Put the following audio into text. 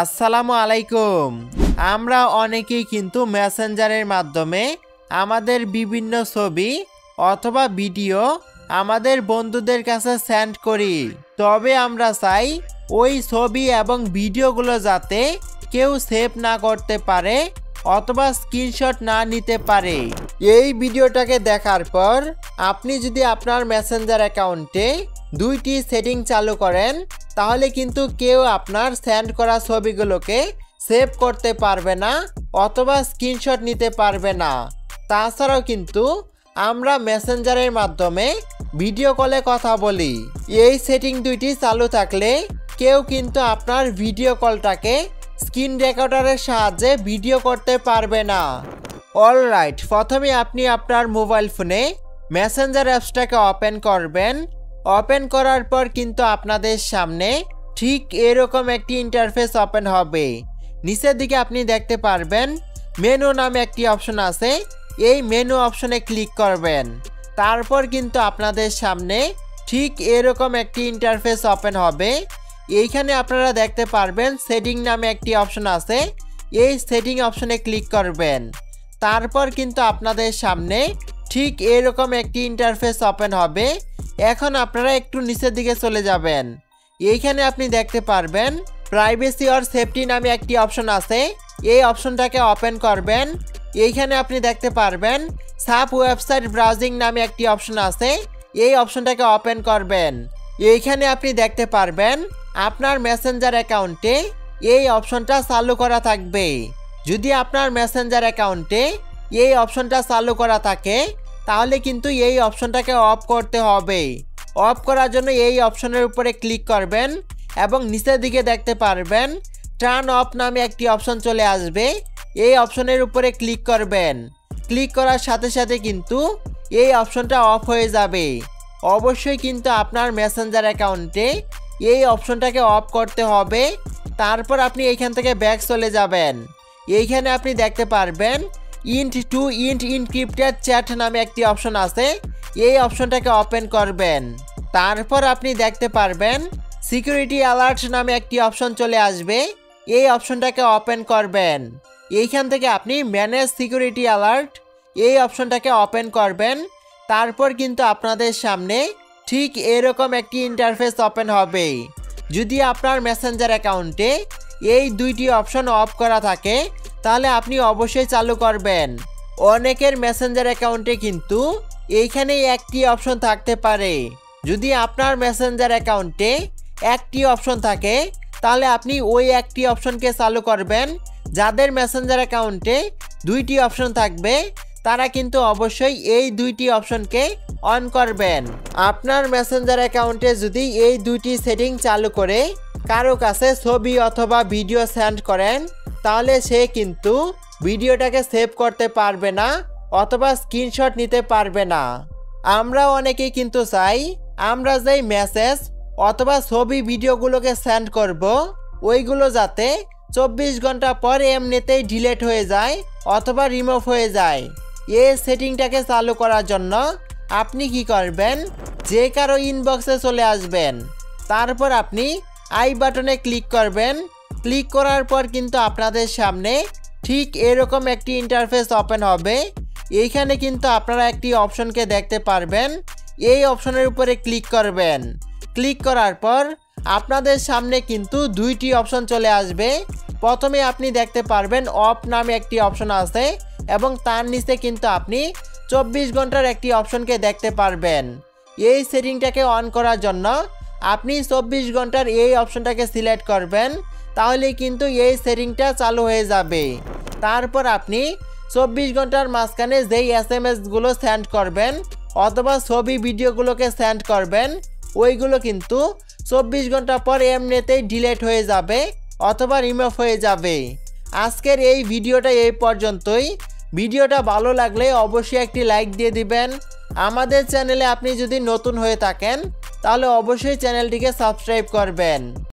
আসসালামু আলাইকুম। আমরা অনেকেই কিন্তু মেসেঞ্জারের মাধ্যমে আমাদের বিভিন্ন ছবি অথবা ভিডিও আমাদের বন্ধুদের কাছে সেন্ড করি। তবে আমরা চাই ওই ছবি এবং ভিডিওগুলো যাতে কেউ সেভ না করতে পারে অথবা স্ক্রিনশট না নিতে পারে। এই ভিডিওটাকে দেখার পর আপনি যদি আপনার মেসেঞ্জার অ্যাকাউন্টে দুইটি সেটিং চালু করেন তাহলে কিন্তু কেউ আপনার সেন্ড করা ছবিগুলোকে সেভ করতে পারবে না অথবা স্ক্রিনশট নিতে পারবে না। তাছাড়াও কিন্তু আমরা মেসেঞ্জারের মাধ্যমে ভিডিও কলে কথা বলি। এই সেটিং দুইটি চালু থাকলে কেউ কিন্তু আপনার ভিডিও কলটাকে স্ক্রিন রেকর্ডারের সাহায্যে ভিডিও করতে পারবে না। অলরাইট, প্রথমে আপনি আপনার মোবাইল ফোনে মেসেঞ্জার অ্যাপসটাকে ওপেন করবেন। ওপেন করার পর কিন্তু আপনাদের সামনে ঠিক এরকম একটি ইন্টারফেস ওপেন হবে। নিচের দিকে আপনি দেখতে পারবেন মেনু নামে একটি অপশন আছে। এই মেনু অপশনে ক্লিক করবেন। তারপর কিন্তু আপনাদের সামনে ঠিক এরকম একটি ইন্টারফেস ওপেন হবে। এইখানে আপনারা দেখতে পারবেন সেটিং নামে একটি অপশন আছে। এই সেটিং অপশনে ক্লিক করবেন। তারপর কিন্তু আপনাদের সামনে ঠিক এরকম একটি ইন্টারফেস ওপেন হবে। এখন আপনারা একটু নিচের দিকে চলে যাবেন। এইখানে আপনি দেখতে পারবেন প্রাইভেসি অর সেফটি নামে একটি অপশন আছে। এই অপশনটাকে ওপেন করবেন। এইখানে আপনি দেখতে পারবেন সাব ওয়েবসাইট ব্রাউজিং নামে একটি অপশন আছে। এই অপশনটাকে ওপেন করবেন। এইখানে আপনি দেখতে পারবেন আপনার মেসেঞ্জার অ্যাকাউন্টে এই অপশনটা চালু করা থাকবে। যদি আপনার মেসেঞ্জার অ্যাকাউন্টে এই অপশনটা চালু করা থাকে তাহলে কিন্তু এই অপশনটাকে অফ করতে হবে। অফ করার জন্য এই অপশনের উপরে ক্লিক করবেন এবং নিচের দিকে দেখতে পারবেন টার্ন অফ নামে একটি অপশন চলে আসবে। এই অপশনের উপরে ক্লিক করবেন। ক্লিক করার সাথে সাথে কিন্তু এই অপশনটা অফ হয়ে যাবে। অবশ্যই কিন্তু আপনার মেসেঞ্জার অ্যাকাউন্টে এই অপশনটাকে অফ করতে হবে। তারপর আপনি এইখান থেকে ব্যাক চলে যাবেন। এইখানে আপনি দেখতে পারবেন end to end encrypted chat নামে একটি অপশন আছে। এই অপশনটাকে ওপেন করবেন। তারপর আপনি দেখতে পারবেন সিকিউরিটি অ্যালার্ট নামে একটি অপশন চলে আসবে। এই অপশনটাকে ওপেন করবেন। এইখান থেকে আপনি ম্যানেজ সিকিউরিটি অ্যালার্ট এই অপশনটাকে ওপেন করবেন। তারপর কিন্তু আপনাদের সামনে ঠিক এরকম একটি ইন্টারফেস ওপেন হবে। যদি আপনার মেসেঞ্জার অ্যাকাউন্টে এই দুইটি অপশন অফ করা থাকে তাহলে আপনি অবশ্যই চালু করবেন। অনেকের মেসেঞ্জার অ্যাকাউন্টে কিন্তু এইখানে একটি অপশন থাকতে পারে। যদি আপনার মেসেঞ্জার অ্যাকাউন্টে একটি অপশন থাকে তাহলে আপনি ওই একটি অপশনকে চালু করবেন। যাদের মেসেঞ্জার অ্যাকাউন্টে দুইটি অপশন থাকবে তারা কিন্তু অবশ্যই এই দুইটি অপশনকে অন করবেন। আপনার মেসেঞ্জার অ্যাকাউন্টে যদি এই দুইটি সেটিং চালু করে কারো কাছে ছবি অথবা ভিডিও সেন্ড করেন তাহলে সে কিন্তু ভিডিওটাকে সেভ করতে পারবে না অথবা স্ক্রিনশট নিতে পারবে না। আমরা অনেকেই কিন্তু চাই আমরা যেই মেসেজ অথবা ছবি ভিডিওগুলোকে সেন্ড করব ওইগুলো যাতে 24 ঘন্টা পর এমনিতেই ডিলিট হয়ে যায় অথবা রিমুভ হয়ে যায়। এই সেটিংটাকে চালু করার জন্য আপনি কি করবেন, যে কারো ইনবক্সে চলে আসবেন। তারপর আপনি আই বাটনে ক্লিক করবেন। ক্লিক করার পর কিন্তু আপনাদের সামনে ঠিক এরকম একটি ইন্টারফেস ওপেন হবে। এইখানে কিন্তু আপনারা একটি অপশনকে দেখতে পারবেন। এই অপশনের উপরে ক্লিক করবেন। ক্লিক করার পর আপনাদের সামনে কিন্তু দুইটি অপশন চলে আসবে। প্রথমে আপনি দেখতে পারবেন অফ নামে একটি অপশন আছে এবং তার নিচে কিন্তু আপনি 24 ঘন্টার একটি অপশনকে দেখতে পারবেন। এই সেটিংটাকে অন করার জন্য আপনি 24 ঘন্টার এই অপশনটাকে সিলেক্ট করবেন। তাহলে কিন্তু এই সেটিংটা চালু হয়ে যাবে। তারপর আপনি 24 ঘন্টার মাঝখানে যেই এসএমএসগুলো সেন্ড করবেন অথবা ছবি ভিডিওগুলোকে সেন্ড করবেন ওইগুলো কিন্তু 24 ঘন্টা পর এমনিতেই ডিলিট হয়ে যাবে অথবা রিমুভ হয়ে যাবে। আজকের এই ভিডিওটা এই পর্যন্তই। ভিডিওটা ভালো লাগলে অবশ্যই একটি লাইক দিয়ে দিবেন। আমাদের চ্যানেলে আপনি যদি নতুন হয়ে থাকেন তাহলে অবশ্যই চ্যানেলটিকে সাবস্ক্রাইব করবেন।